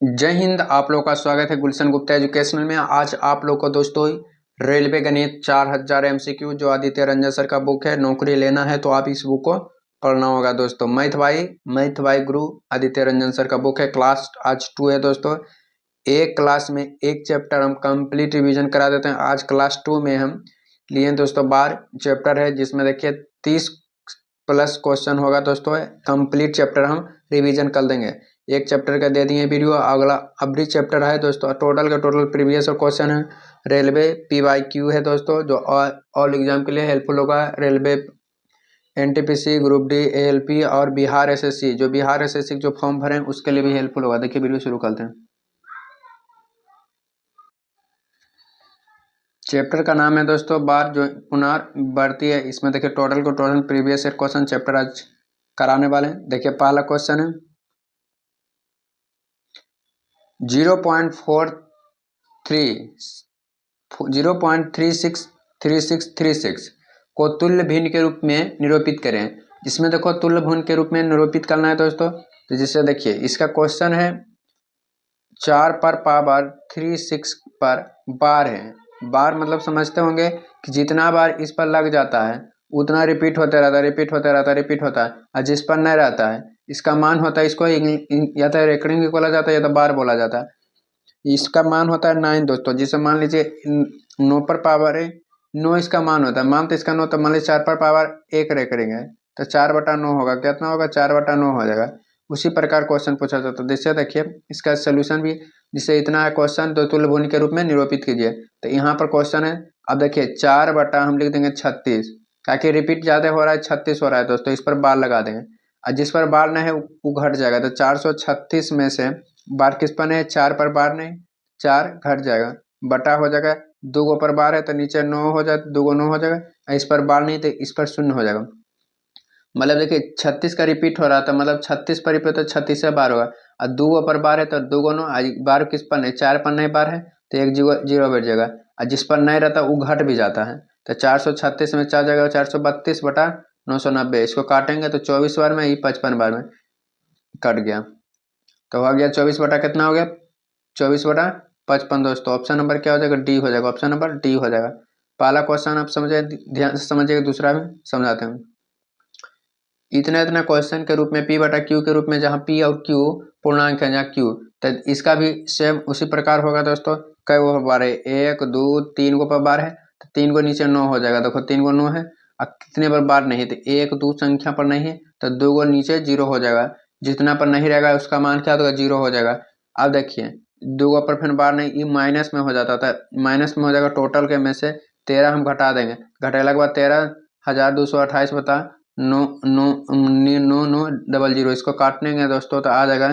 जय हिंद। आप लोग का स्वागत है गुलशन गुप्ता एजुकेशनल में। आज आप लोग को दोस्तों रेलवे गणित 4000 MCQ जो आदित्य रंजन सर का बुक है, नौकरी लेना है तो आप इस बुक को पढ़ना होगा दोस्तों। मैथ भाई गुरु आदित्य रंजन सर का बुक है। क्लास आज 2 है दोस्तों। एक क्लास में एक चैप्टर हम कंप्लीट रिवीजन करा देते हैं। आज क्लास 2 में हम लिए दोस्तों 12 चैप्टर है, जिसमें देखिए 30+ क्वेश्चन होगा दोस्तों। कंप्लीट चैप्टर हम रिवीजन कर देंगे। एक चैप्टर का दे दिए वीडियो, अगला अभी चैप्टर है दोस्तों। टोटल का टोटल प्रीवियस और क्वेश्चन है। रेलवे PYQ है दोस्तों, जो ऑल एग्जाम के लिए हेल्पफुल होगा। Railway NTPC group D ALP और बिहार SSC, जो बिहार SSC जो फॉर्म भरे उसके लिए भी हेल्पफुल होगा। देखिए वीडियो शुरू करते हैं। चैप्टर का नाम है दोस्तों बार जो पुनरावृत्ति है। इसमें देखिए टोटल को टोटल प्रीवियस क्वेश्चन चैप्टर आज कराने वाले हैं। देखिए पहला क्वेश्चन है 0.3636 को तुल्य भिन्न के रूप में निरूपित करें। इसमें देखो तुल्य भिन्न के रूप में निरूपित करना है दोस्तों। तो जिससे देखिए इसका क्वेश्चन है 4 पर पावर 36 पर बार है। बार मतलब समझते होंगे कि जितना बार इस पर लग जाता है उतना रिपीट होता रहता है, और जिस पर नहीं रहता है इसका मान होता है, इसको या तो रेकरिंग बोला जाता है या तो बार बोला जाता है। इसका मान होता है 9 दोस्तों। जिसे मान लीजिए 9 पर पावर है 9 इसका मान होता है। मान तो इसका 9, तो मान लीजिए 4 पर पावर 1 रेकरिंग है तो 4/9 होगा। कितना होगा? 4/9 हो जाएगा। उसी प्रकार क्वेश्चन पूछा जाता है। जैसे देखिए इसका सोल्यूशन भी, जिससे इतना है क्वेश्चन तो तुल्य भिन्न के रूप में निरूपित कीजिए। तो यहाँ पर क्वेश्चन है, अब देखिए 4 हम लिख देंगे 36, ताकि रिपीट ज्यादा हो रहा है, 36 हो रहा है दोस्तों। इस पर बार लगा देंगे और जिस पर बार नहीं है वो घट जाएगा। तो 436 में से बार किस पर नहीं है? 4 पर बार नहीं, 4 घट जाएगा, बटा हो जाएगा। 2 पर बार है तो नीचे 9 हो जाए, 2 9 हो जाएगा। इस पर बार नहीं तो इस पर 0 हो जाएगा। मतलब देखिए 36 का रिपीट हो रहा था, मतलब 36 पर रिपीट तो 36 से बार होगा। और 2 पर बार है तो 2 9, बार किस पर नहीं? 4 पर नहीं बार है तो एक जीरो बैठ जाएगा। और जिस पर नहीं रहता वो घट भी जाता है। तो 436 में 4 जाएगा 432/990। इसको काटेंगे तो 24 बार में, ये 55 बार में कट गया। तो हो गया 24 बटा कितना हो गया? 24/55 दोस्तों। ऑप्शन नंबर क्या हो जाएगा? डी हो जाएगा। ऑप्शन नंबर डी हो जाएगा। पहला क्वेश्चन आप समझे, ध्यान से समझिएगा। दूसरा भी समझाते हैं। इतना क्वेश्चन के रूप में P/Q के रूप में, जहाँ P और Q पूर्णांक है, जहाँ Q, तो इसका भी सेम उसी प्रकार होगा दोस्तों। कई वो बार है? 1 2 3 पर बार है तो 3 को नीचे 9 हो जाएगा। देखो 3 को 9 है और कितने पर बार नहीं है तो 1 2 संख्या पर नहीं है तो 2 को नीचे 0 हो जाएगा। जितना पर नहीं रहेगा उसका मान क्या होगा? 0 हो जाएगा। अब देखिए 2 पर फिर बार नहीं, ये माइनस में हो जाता था, माइनस में हो जाएगा। टोटल के में से 13 हम घटा देंगे। घटाने के बाद 13,228 बता 9,9,9,000। इसको काटने के दोस्तों तो आ जाएगा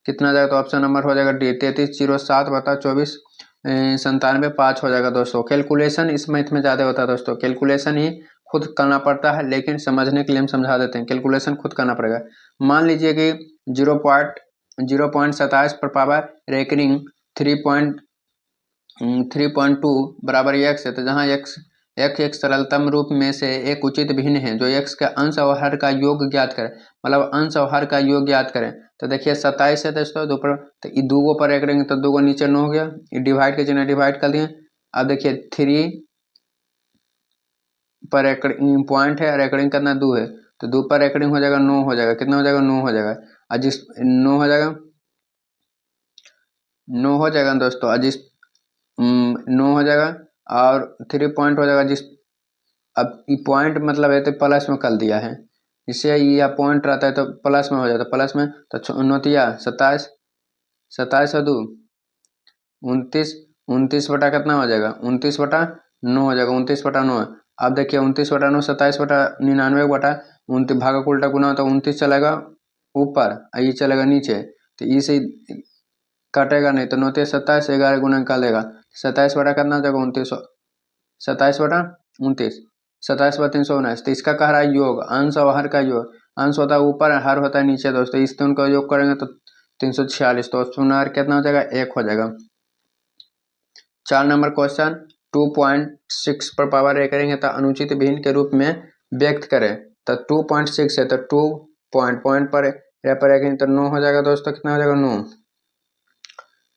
कितना जाएगा? तो ऑप्शन नंबर हो जाएगा डी, 33,07/24,97,5 हो जाएगा दोस्तों। कैलकुलेशन इस मैथ में ज़्यादा होता है दोस्तों। कैलकुलेशन ही खुद करना पड़ता है, लेकिन समझने के लिए हम समझा देते हैं। कैलकुलेशन खुद करना पड़ेगा। मान लीजिए कि 0.27 पर पावर रेकरिंग 3.2 बराबर x है। तो जहाँ x एक सरलतम रूप में से एक उचित भिन्न है, जो x का अंश और हर का योग ज्ञात करें, मतलब अंश और हर का योग ज्ञात करें। तो देखिए 27 है दोस्तों, 2 पर, तो ये 2 पर एक करेंगे तो 2 को नीचे 9 हो गया, ये डिवाइड के चिन्ह डिवाइड कर दिए। अब देखिए 3 पर एकड़िंग पॉइंट है और एकड़िंग करना 2 है तो 2 पर एकड़िंग हो जाएगा 9 हो जाएगा। कितना हो जाएगा? 9 हो जाएगा। और जिस 9 हो जाएगा, 9 हो जाएगा दोस्तों। और जिस 9 हो जाएगा और 3 पॉइंट हो जाएगा। जिस अब ये पॉइंट मतलब है तो प्लस में कर दिया है, इससे ये पॉइंट रहता है तो प्लस में हो जाता है। प्लस में तो 27 और 2 29, 29 बटा कितना हो जाएगा? 29/9 हो जाएगा। 29/9। अब देखिए 29/9 27/99/29 भागा उल्टा गुना हो तो 29 चलेगा ऊपर और ये चलेगा नीचे। तो इसे कटेगा नहीं तो 9 27, 11 गुना निकालेगा। 27 बटा कितना हो जाएगा? 29। 27/29, 27/319। तो इसका कह रहा है योग, अंश और हर का योग। अंश होता है ऊपर, हर होता है नीचे दोस्तों। इस दोनों का योग करेंगे तो 346। तो ऑप्शन कितना हो जाएगा? 1 हो जाएगा। 4 नंबर क्वेश्चन 2.6 पर पावर रे करेंगे तो अनुचित भिन्न के रूप में व्यक्त करें। तो 2.6 है तो 2 पॉइंट पर रे पर तो 9 हो जाएगा दोस्तों। कितना हो जाएगा? 9।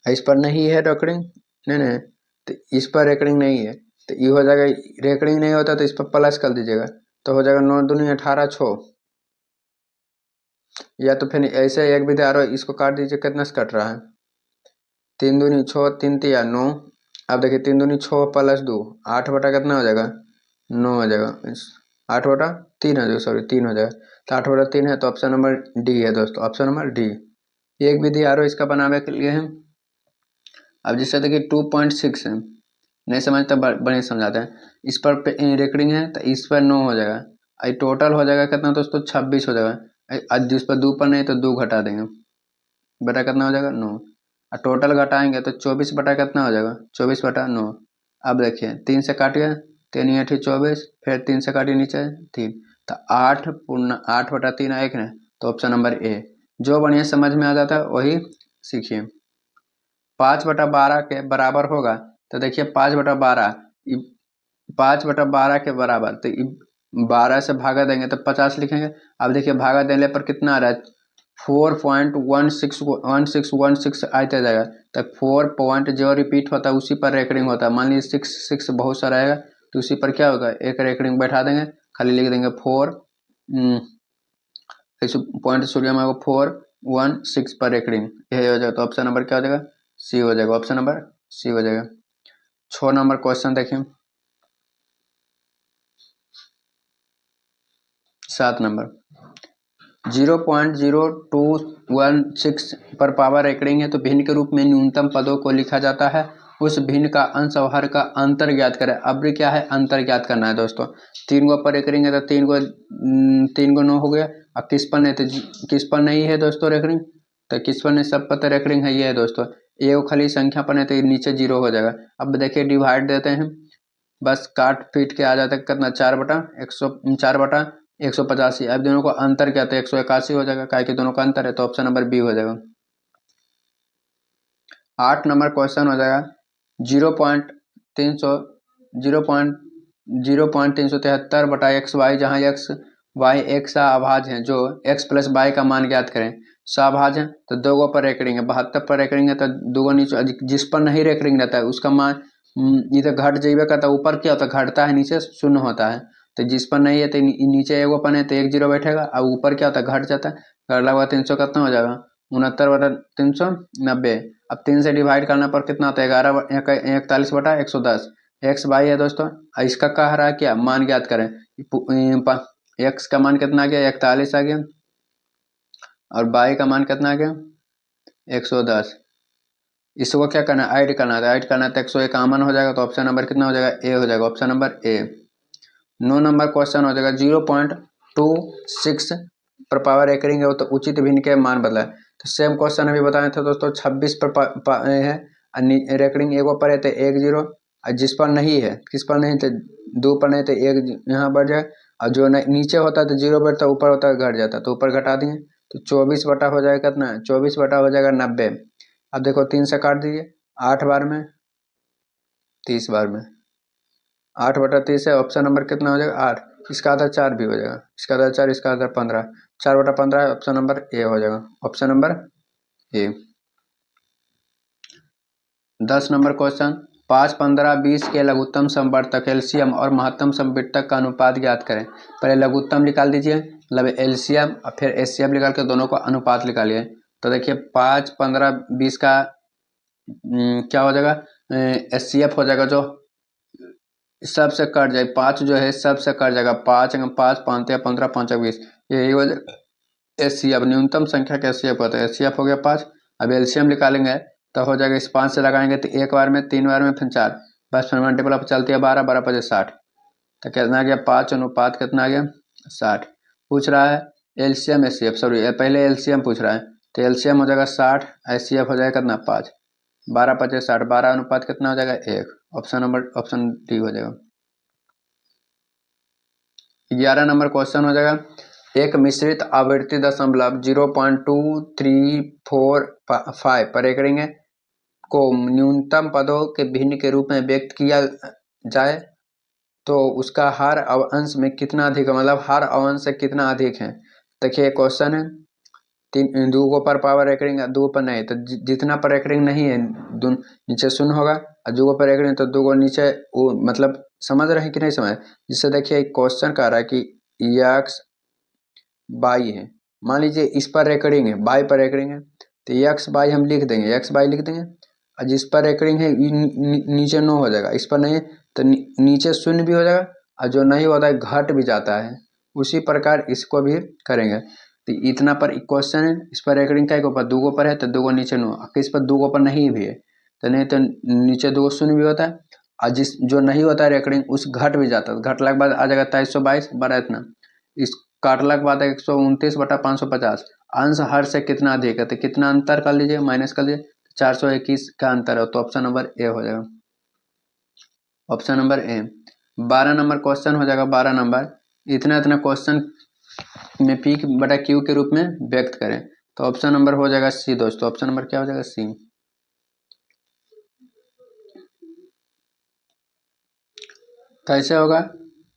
इस पर नहीं है रेकरिंग, नहीं तो इस पर रेकरिंग नहीं है तो ये हो जाएगा, रेकरिंग नहीं होता तो इस पर प्लस कर दीजिएगा तो हो जाएगा 9 दूनी 18 6, या तो फिर ऐसे एक भी दे आ रहा है, इसको काट दीजिए, कितना से कट रहा है 3 दूनी 6 3 तिया 9। अब देखिए 3 दूनी 6 प्लस 2 8 बटा कितना हो जाएगा 9 हो जाएगा, 8 बटा 3 हो जाएगा, सॉरी 3 हो जाएगा, तो 8 बटा 3 है तो ऑप्शन नंबर डी है दोस्तों, ऑप्शन नंबर डी। एक विधि आरो इसका बनाने के लिए है। अब जिससे देखिए 2.6 है, नहीं समझते बड़े समझाते हैं, इस पर रेकरिंग है तो इस पर 9 हो जाएगा, ये टोटल हो जाएगा कितना दोस्तों 26 हो जाएगा, जिस पर 2 पर नहीं तो 2 घटा देंगे, बटा कितना हो जाएगा 9, और टोटल घटाएंगे तो 24 बटा कितना हो जाएगा 24 बटा 9। अब देखिए 3 से काटिए, 3 8 24, फिर 3 से काटिए नीचे 3, तो 8 पूर्ण 8 बटा 3 एक है, तो ऑप्शन नंबर ए। जो बढ़िया समझ में आ जाता है वही सीखिए। 5 बटा 12 के बराबर होगा, तो देखिए 5 बटा 12, 5 बटा 12 के बराबर, तो 12 से भागा देंगे तो 50 लिखेंगे। अब देखिए भागा देने पर कितना आ रहा है 4.1616 आते जाएगा, तो 4 पॉइंट जो रिपीट होता है उसी पर रेकरिंग होता है। मान लीजिए 6 बहुत सारा आएगा तो उसी पर क्या होगा एक रेकरिंग बैठा देंगे, खाली लिख देंगे 4 पॉइंट सूर्य में 416 पर रेकरिंग, यही हो जाएगा, तो ऑप्शन नंबर क्या हो जाएगा सी हो जाएगा, ऑप्शन नंबर सी हो जाएगा। 6 नंबर क्वेश्चन देखिए, 7 नंबर 0.0216 पर पावर रेकरिंग है तो भिन्न के रूप में न्यूनतम पदों को लिखा जाता है, उस भिन्न का अंश और हर का अंतर ज्ञात करें। अब क्या है अंतर ज्ञात करना है दोस्तों, 3 गो पर रेकरिंग है तो 3 गो 9 हो गया, अब किस पर नहीं, तो किस पर नहीं है दोस्तों रेकरिंग, तो किस पर नहीं सब पर तो रेकरिंग है, ये है दोस्तों, ये खाली संख्या पर नहीं तो नीचे 0 हो जाएगा। अब देखिए डिवाइड देते हैं, बस काट पीट के आ जाता है कितना 4 बटा 185, अब दोनों को अंतर क्या तो 181 हो जाएगा, काय कि दोनों का अंतर है, तो ऑप्शन नंबर बी हो जाएगा। 8 नंबर क्वेश्चन हो जाएगा 0.373 बटा एक्स वाई, जहाँ एक्स वाई एक सह है, जो एक्स प्लस वाई का मान ज्ञात करें। सह है तो 2 गो पर रेकरिंग है, 72 पर रेकरिंग है तो 2 गो नीचे, जिस पर नहीं रेकरिंग रहता है उसका मान इधर घट जाइए करता है, ऊपर क्या होता है घटता है, नीचे शून्य होता है, तो जिस पर नहीं है तो नीचे एगो पर है तो 1 0 बैठेगा, और ऊपर क्या होता है घट जाता है, घटला हुआ 300 कितना हो जाएगा 69 बटा 390। अब 3 से डिवाइड करने पर कितना होता है 41 बटा 110, एक्स वाई है दोस्तों, इसका कह रहा है क्या मान ज्ञात करें, एक्स का मान कितना आ गया 41 आ गया, और वाई का मान कितना आ गया 110, इसको क्या करना है ऐड करना है, ऐड करना है तो 101 कॉमन हो जाएगा, तो ऑप्शन नंबर कितना हो जाएगा ए हो जाएगा, option number A. 9 number question हो जाएगा 0.26 पर पावर रेकरिंग है तो उचित भिन्न के मान बदला है, तो सेम क्वेश्चन अभी बताए थे दोस्तों 26 पर है, रेकरिंग एगो पर है तो 1 0, और जिस पर नहीं है किस पर नहीं तो 2 पर नहीं तो 1 यहाँ बढ़ जाए, और जो नीचे होता है तो 0 बढ़ता ऊपर होता है घट जाता है, तो ऊपर घटा देंगे तो 24 बटा हो जाएगा कितना 24 बटा हो जाएगा 90। अब देखो 3 से काट दीजिए 8 बार में 30 बार में, 8 बटा 30 है, ऑप्शन नंबर कितना हो जाएगा 8, इसका आधा 4 भी हो जाएगा, इसका आधा 4 इसका आधा 15, 4 बटा 15 ऑप्शन नंबर ए हो जाएगा, option number A. 10 number question 5 15 20 के लघुत्तम समवर्तक एलसीएम और महत्तम समवर्तक का अनुपात ज्ञात करें। पहले लघुत्तम निकाल दीजिए, मतलब एलसीएम और फिर एचसीएफ निकाल के दोनों का अनुपात निकालिए, तो देखिए 5 15 20 का क्या हो जाएगा एचसीएफ हो जाएगा, जो सबसे कट जाए 5 जो है सबसे कट जाएगा, 5 5 5 15 5 20, यही हो जाएगा एचसीएफ, न्यूनतम संख्या का एचसीएफ होता है, एचसीएफ हो गया 5। अब एलसीएम निकालेंगे तो हो जाएगा इस 5 से लगाएंगे तो 1 बार में 3 बार में फिर 4, बस फिर मल्टीपल अब चलती है 12 12 5 60, तो कितना आ गया 5 अनुपात कितना आ गया 60। पूछ रहा है एलसीएम एचसीएफ, सॉरी पहले एलसीएम पूछ रहा है, तो एलसीएम हो जाएगा 60, एचसीएफ हो जाएगा कितना 5, 12 5 60, 12 अनुपात कितना हो जाएगा 1, ऑप्शन नंबर ऑप्शन डी हो जाएगा। 11 नंबर क्वेश्चन हो जाएगा एक मिश्रित आवृत्ति दशमलव 0.2345 पर रेकरिंग है को न्यूनतम पदों के भिन्न के रूप में व्यक्त किया जाए तो उसका हर अवंश में कितना अधिक है, मतलब हर अवंश से कितना अधिक है। देखिए क्वेश्चन है दो को पर पावर रेकरिंग, दो पर नहीं, तो जितना पर रेकरिंग नहीं है नीचे शून्य होगा, और दो पर रेकरिंग तो दो को नीचे वो, मतलब समझ रहे हैं कि नहीं समझ। जिससे देखिए एक क्वेश्चन कह रहा है कि एक्स बाई है, मान लीजिए इस पर रेकरिंग है, बाई पर रेकरिंग है, तो एक्स बाई हम लिख देंगे, एक्स बाई लिख देंगे, और जिस पर रेकरिंग है नीचे नो हो जाएगा, इस पर नहीं तो नीचे शून्य भी हो जाएगा, और जो नहीं होता है घट भी जाता है। उसी प्रकार इसको भी करेंगे। तो इतना पर क्वेश्चन है, इस पर रेकरिंग का ऊपर दो पर है तो दो को नीचे नो, इस पर दो पर नहीं भी है तो नहीं तो नीचे दो शून्य भी होता है, और जिस जो नहीं होता है रेकरिंग उस घट भी जाता है, घटला के बाद आ जाएगा 2322 बड़ा इतना, इस काटला के बाद 129/550, अंश हर से कितना अधिक है, तो कितना अंतर कर लीजिए, माइनस कर लीजिए, 421 का अंतर है, तो ऑप्शन नंबर ए हो जाएगा, option number A. 12 number question हो जाएगा, 12 नंबर, इतना इतना क्वेश्चन में पी बटा क्यू के रूप में व्यक्त करें, तो ऑप्शन नंबर हो जाएगा सी दोस्तों, ऑप्शन नंबर क्या हो जाएगा, सी। कैसे होगा,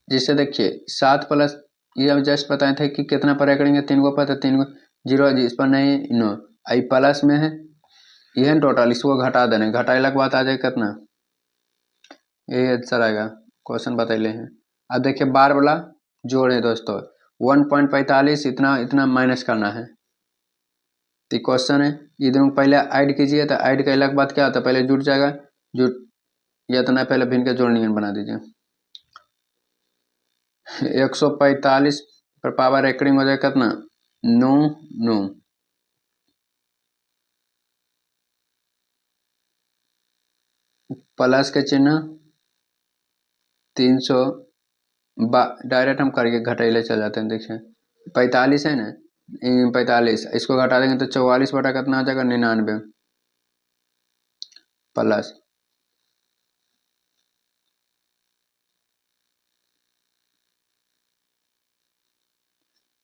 जिससे देखिए 7 प्लस, ये हम जस्ट बताए थे कि कितना पर करेंगे, 3 को पर, तो 3 को 0 इस पर नहीं नो, आई प्लस में है ये टोटल, इसको घटा देने, घटाइला के बाद आ जाएगा कितना, यही आंसर आएगा, क्वेश्चन बतैले हैं। अब देखिए बार वाला जोड़ है दोस्तों, 1.45 इतना इतना माइनस करना है, तो क्वेश्चन है, ये दोनों पहले ऐड कीजिए, तो ऐड करने के बाद क्या होता है, पहले जुट जाएगा, जुट या तो ना पहले भिन्न के जोड़ नियम बना दीजिए, 145 पर पावर रेकरिंग हो जाएगा कितना, 9 9, प्लस के चिन्ह 300, डायरेक्ट हम करके घटाइले चल जाते हैं, देखिए 45 है ना, 45 इसको घटा देंगे तो 44 बटा कितना आ जाएगा, 99 प्लस,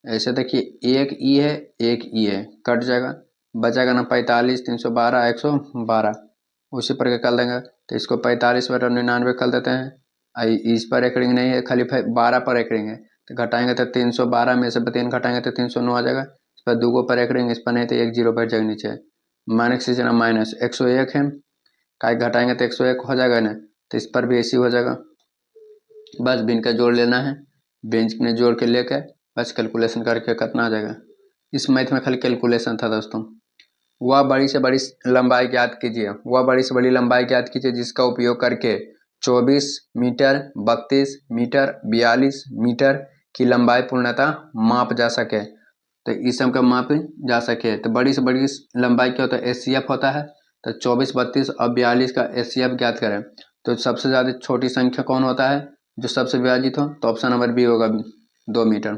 ऐसे देखिए एक ई है, एक ई है, कट जाएगा, बचेगा ना 45, 312, 112, उसी पर कर देंगे, तो इसको 45 बटा 99 कर देते हैं, इस पर रेकरिंग नहीं है, खाली 12 पर रेकरिंग है, तो घटाएंगे तो 312 में से 3 घटाएंगे तो 309 आ जाएगा, इस पर दो पर रेकरिंग, इस पर नहीं तो एक जीरो बैठ जाएगा नीचे, माइनस से ना माइनस 101 है, का घटाएंगे तो 101 हो जाएगा ना, तो इस पर भी ऐसी हो जाएगा, बस बिन का जोड़ लेना है, बेंच में जोड़ के लेके बस कैलकुलेशन करके कितना आ जाएगा। इस मैथ में खाली कैलकुलेशन था दोस्तों। वह बड़ी से बड़ी लंबाई ज्ञात कीजिए, वह बड़ी से बड़ी लंबाई ज्ञात कीजिए जिसका उपयोग करके 24 मीटर, 32 मीटर, 42 मीटर की लंबाई पूर्णतः माप जा सके, तो इस सब का माप जा सके, तो बड़ी से बड़ी लंबाई क्या होता है, एचसीएफ होता है, तो 24, 32 और 42 का एचसीएफ ज्ञात करें, तो सबसे ज़्यादा छोटी संख्या कौन होता है जो सबसे विभाजित हो, तो ऑप्शन नंबर बी होगा, 2 मीटर।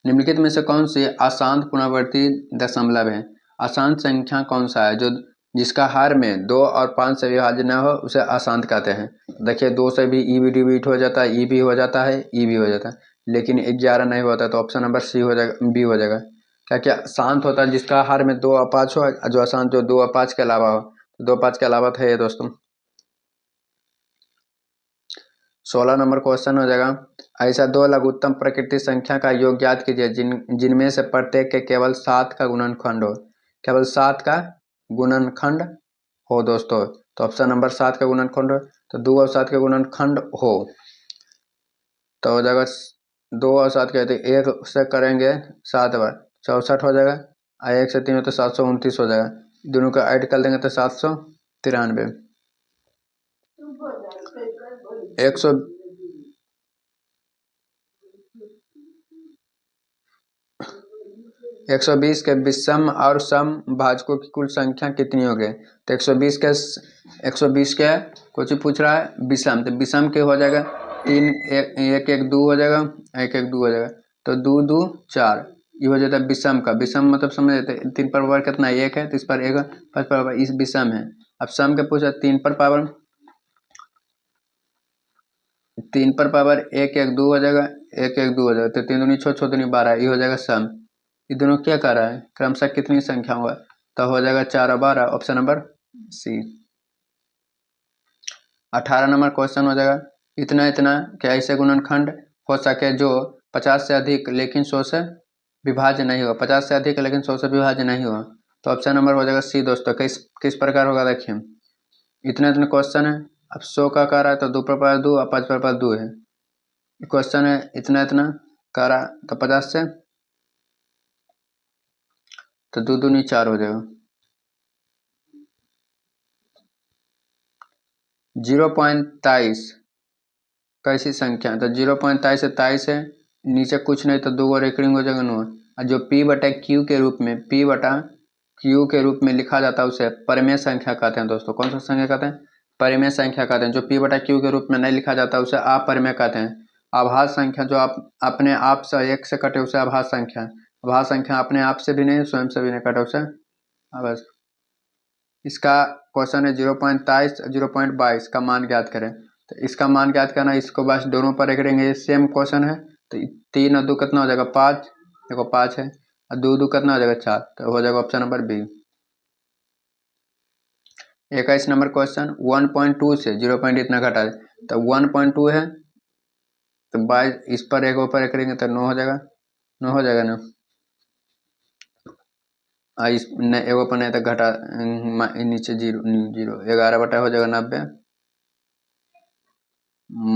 निम्नलिखित में से कौन सी अशांत पुनरावर्ती दशमलव है, अशांत संख्या कौन सा है जो जिसका हर में 2 और 5 से विभाज्य न हो उसे अशांत कहते हैं। देखिए 2 से भी ई भी डिविट हो जाता है, ई भी हो जाता है, ई भी हो जाता है, लेकिन 11 नहीं होता, तो ऑप्शन नंबर सी हो जाएगा, बी हो जाएगा। क्या क्या शांत होता है, जिसका हर में 2 और 5 हो, जो अशांत जो 2 और 5 के अलावा हो, 2 5 के अलावा था ये दोस्तों। 16 नंबर क्वेश्चन हो जाएगा, ऐसा दो लघुत्तम प्रकृति संख्या का योग ज्ञात कीजिए जिनमें से प्रत्येक के केवल 7 का गुणनखंड हो, केवल 7 का गुणनखंड हो दोस्तों, तो ऑप्शन नंबर 7 का गुणनखंड हो, तो 2 और 7 का गुणनखंड हो, तो हो जाएगा 2 और 7 कहते एक से करेंगे 7 बार 64 हो जाएगा, और 1 से 3 हो तो 729 हो जाएगा, दोनों का ऐड कर देंगे तो 793, 100 120 के विषम और सम भाजकों की कुल संख्या कितनी हो गई, तो 120 के कुछ पूछ रहा है विषम, तो विषम के हो जाएगा 3, 1 1 2 हो जाएगा, 1 1 2 हो जाएगा, तो 2 2 4, ये हो जाता है विषम का, विषम मतलब समझ लेते हैं 3 पर पावर कितना 1 है, तो इस पर 1 5 पर पावर इस विषम है। अब सम के पूछा 3 पर पावर 1 1 2 हो जाएगा, 1 1 2 हो जाएगा, तो 3 दूनी 6 6 दूनी 12, ये हो जाएगा सम। ये दोनों क्या कर रहा है, क्रमशः कितनी संख्या हुआ, तो हो जाएगा 4 और 12, option number C. 18 number question हो जाएगा, इतना इतना क्या ऐसे गुणनखंड हो सके जो 50 से अधिक लेकिन 100 से विभाज्य नहीं हुआ, 50 से अधिक लेकिन 100 से विभाज्य नहीं हुआ, तो ऑप्शन नंबर हो जाएगा सी दोस्तों। किस प्रकार होगा देखिए, इतना इतना क्वेश्चन है, अब 100 का कर रहा है तो 2 पर पावर 2 और 5 पर पावर 2 है, क्वेश्चन है इतना इतना कर रहा तो 50 से तो 2 दूनी 4 हो जाएगा, 0.23 कैसी संख्या, तो 0.23 से 23 है, नीचे कुछ नहीं तो 2 और रेकरिंग हो जाएगा 9, और जो P बटा Q के रूप में लिखा जाता है उसे परिमेय संख्या कहते हैं दोस्तों। कौन सा संख्या कहते हैं? परिमेय संख्या कहते हैं। जो P बटा Q के रूप में नहीं लिखा जाता उसे अपरिमेय कहते हैं। आभास संख्या जो आप अपने आप से एक से कटे उसे आभास संख्या, आभास संख्या अपने आप से भी नहीं स्वयं से भी नहीं कटे उसे आभास। इसका क्वेश्चन है 0.23 0.22 का मान ज्ञात करें, तो इसका मान ज्ञात करना, इसको बस दोनों पर करेंगे, सेम क्वेश्चन है, तो 3 और 2 कितना हो जाएगा 5, देखो 5 है, और 2 2 कितना हो जाएगा 4, तो हो जाएगा option number B. 21 number question, 1.2 से 0 पॉइंट इतना घटा है, तो 1.2 है तो 22 इस पर एक ऊपर करेंगे तो 9 हो जाएगा, 9 हो जाएगा ना, इस एगो पर नहीं तो घटा नीचे 0 0 11 बटा हो जाएगा 90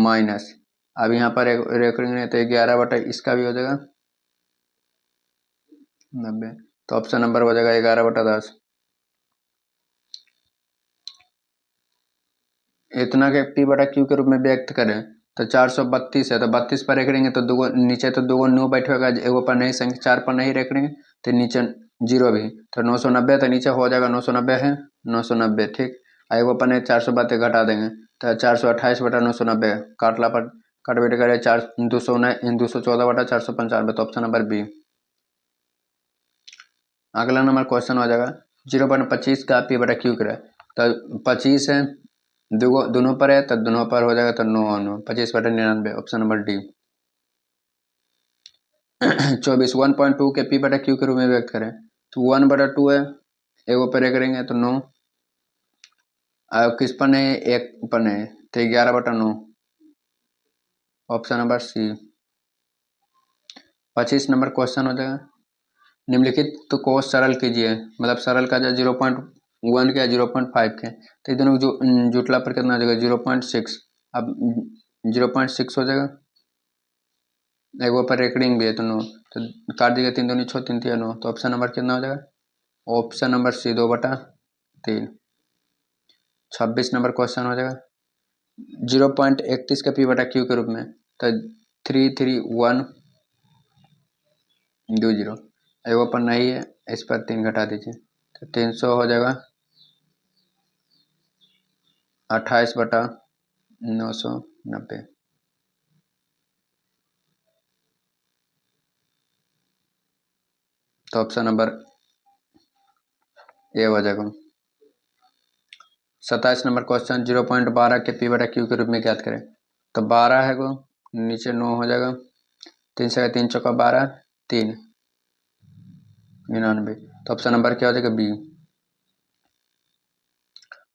माइनस, अब यहाँ पर एक रेकरेंगे तो 11 बटा इसका भी हो जाएगा 90, तो ऑप्शन नंबर हो जाएगा 11 बटा 10। इतना के P बटा Q के रूप में व्यक्त करें तो 432 है, तो 32 पर रेकरेंगे तो दो नीचे तो 2 9 बैठेगा, एगो पर नहीं संख्या 4 पर नहीं रेकरेंगे तो नीचे 0 भी, तो 990 तो नीचे हो जाएगा 990 है 990 ठीक, एगो पर नहीं 432 घटा देंगे तो 428 बटा 990, काटला पर कट बेटे करे 214 बटा 495, तो ऑप्शन नंबर बी। अगला नंबर क्वेश्चन हो जाएगा 0.25 का P बटा Q करे, तो 25 है, दोनों पर है तो दोनों पर हो जाएगा तो 9 और 9 25 बटा 99, ऑप्शन नंबर डी। 24 1.2 के P बटा Q के रूप में व्यक्त करें, तो 1 बटा 2 है, एगो पर करेंगे तो 9, किस पर नहीं, एक पर नहीं तो 11 बटा 9, option number C. 25 number question हो जाएगा, निम्नलिखित तो को सरल कीजिए, मतलब सरल का जाए 0.1 के 0.5 के, तो ये दोनों जो जुटला पर कितना हो जाएगा 0.6, अब 0.6 हो जाएगा, एगो पर रेकरिंग भी है तो 9, तो काट दिएगा 3 दूनी 6 3 3 9, तो ऑप्शन नंबर कितना हो जाएगा, ऑप्शन नंबर सी 2 बटा 3। 26 नंबर क्वेश्चन हो जाएगा 0.31 का P बटा Q के रूप में, तो 33120, एगो पर नहीं है, इस पर 3 घटा दीजिए तो 300 हो जाएगा 28 बटा 990, तो ऑप्शन नंबर ए हो जाएगा। 27 नंबर क्वेश्चन 0.12 के P बटा Q के रूप में ज्ञात करें, तो 12 है को नीचे 9 हो जाएगा, 3 से 3 चौका 12 3 99, तो ऑप्शन नंबर क्या हो जाएगा बी।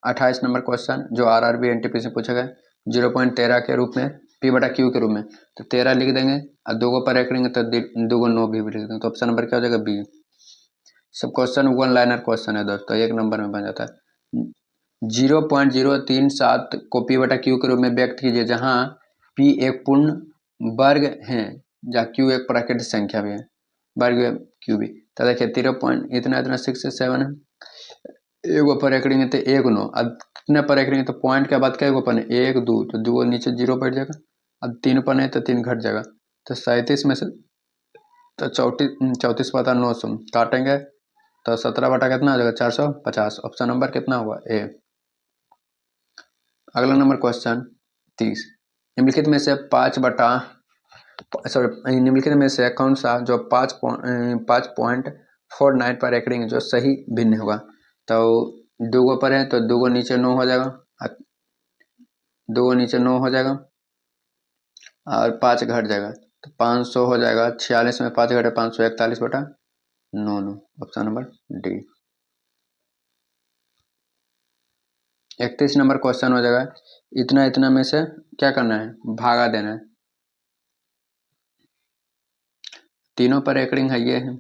28 नंबर क्वेश्चन जो RRB NTPC से पूछा गया 0.13 के रूप में P बटा Q के रूप में, तो 13 लिख देंगे और 2 को पर करेंगे तो 2 9 भी लिख देंगे, तो ऑप्शन नंबर क्या हो जाएगा बी। सब क्वेश्चन 1 लाइनर क्वेश्चन है दोस्तों, 1 नंबर में बन जाता है। 0.037 को P बटा Q के रूप में व्यक्त कीजिए जहां P एक पूर्ण वर्ग है, जहाँ Q एक प्राकृतिक संख्या भी है, वर्ग Q भी, तो देखिए 0. इतना इतना 6 से 7 है, एगो पर करेंगे तो 1 9, अब कितने पर करेंगे तो पॉइंट के बाद क्या पर 1 2, तो 2 नीचे 0 बैठ जाएगा, अब 3 पर नहीं तो 3 घट जाएगा, तो 37 में से तो 34 बटा 900 काटेंगे तो 17 बटा कितना हो जाएगा 450, ऑप्शन नंबर कितना हुआ ए। अगला नंबर क्वेश्चन 30, निम्नलिखित में से 5 सा जो 5.49 पर एकरिंग जो सही भिन्न होगा, तो 2 पर है तो 2 नीचे 9 हो जाएगा, 2 नीचे 9 हो जाएगा और 5 घट जाएगा, तो 500 हो जाएगा, 46 में 5 घटे 541 बटा 9 9, option number D. 31 number question हो जाएगा इतना इतना में से क्या करना है, भागा देना है, तीनों पर एकड़िंग है ये है।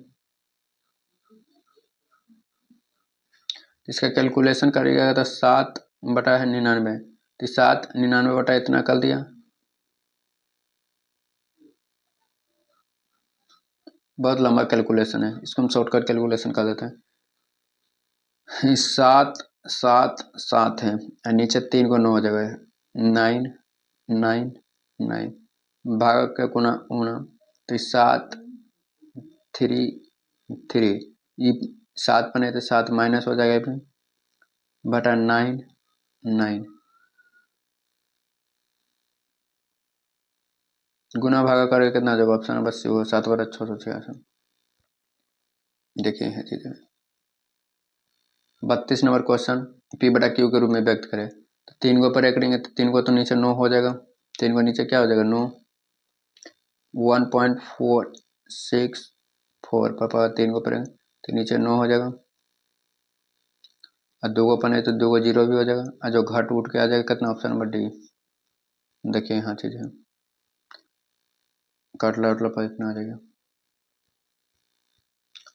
इसका कैलकुलेशन करिएगा तो 7/99, तो 7/99 बटा इतना कर दिया, बहुत लंबा कैलकुलेशन है, इसको हम शॉर्टकट कैलकुलेशन कर देते हैं। 7 है और नीचे 3 को 9 हो जाएगा, 9 9 9 भाग के गुना गुना, तो 7 3 ये 7 बने तो 7 माइनस हो जाएगा फिर बटा 9 9 गुना भागा करके कितना जब ऑप्शन नंबर सी हो 7/686। देखिए है चीजें 32 नंबर क्वेश्चन P/Q के रूप में व्यक्त करें, तो 3 को ऊपर एक करेंगे तो 3 को तो नीचे 9 हो जाएगा, 3 को नीचे क्या हो जाएगा 9, 1.464 पापा 3 को पढ़ेंगे तो नीचे 9 हो जाएगा, और 2 को पढ़े तो 2 को 0 भी हो जाएगा, और जो घट उठ के आ जाएगा कितना ऑप्शन नंबर डी। देखिए यहाँ चीज है कटला उटला पर इतना आ जाएगा।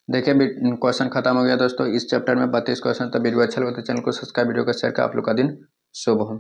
देखिए क्वेश्चन खत्म हो गया दोस्तों, इस चैप्टर में 32 क्वेश्चन। तो वीडियो अच्छा लगे तो चैनल को सब्सक्राइब, वीडियो को शेयर कर। आप लोग का दिन शुभ हो।